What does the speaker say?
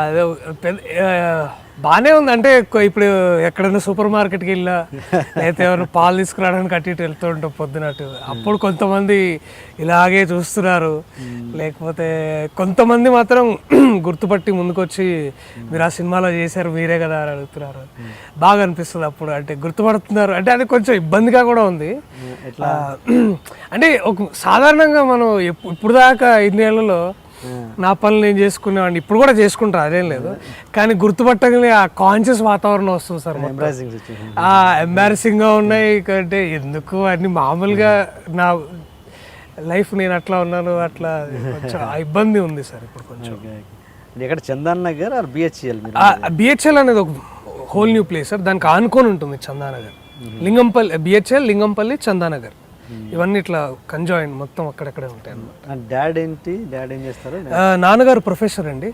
అదే బాగానే ఉంది. అంటే ఇప్పుడు ఎక్కడైనా సూపర్ మార్కెట్కి వెళ్ళా లేకపోతే ఎవరైనా పాలు తీసుకురావడానికి అటు ఇటు వెళ్తూ ఉంటాం పొద్దునట్టు. అప్పుడు కొంతమంది ఇలాగే చూస్తున్నారు, లేకపోతే కొంతమంది మాత్రం గుర్తుపట్టి ముందుకొచ్చి మీరు ఆ సినిమాలో చేశారు మీరే కదా అని అడుగుతున్నారు. బాగా అనిపిస్తుంది అప్పుడు, అంటే గుర్తుపడుతున్నారు. అంటే అది కొంచెం ఇబ్బందిగా కూడా ఉంది. అంటే ఒక సాధారణంగా మనం ఇప్పుడు దాకా ఇన్నేళ్లలో నా పనులు నేను చేసుకునేవాడిని, ఇప్పుడు కూడా చేసుకుంటా, అదేం లేదు. కానీ గుర్తుపట్టగానే ఆ కాన్షియస్ వాతావరణం వస్తుంది సార్. ఎంబారసింగ్గా ఉన్నాయి అంటే ఎందుకు అన్ని మామూలుగా నా లైఫ్ నేను అట్లా ఉన్నాను, అట్లా కొంచెం ఇబ్బంది ఉంది సార్ ఇప్పుడు కొంచెం. ఇక్కడ చందన్ నగర్ బిహెచ్ఎల్? బిహెచ్ఎల్ అనేది ఒక హోల్ న్యూ ప్లేస్ సార్. దానికి ఆనుకొని ఉంటుంది చందానగర్, లింగంపల్లి. బిహెచ్ఎల్, లింగంపల్లి, చందానగర్ ఇవన్నీ ఇట్లా కంజాయిన్ మొత్తం అక్కడక్కడే ఉంటాయి అన్నమాట. డాడ్ ఏంటి, డాడ్ ఏం చేస్తారు? నాన్నగారు ప్రొఫెసర్ అండి.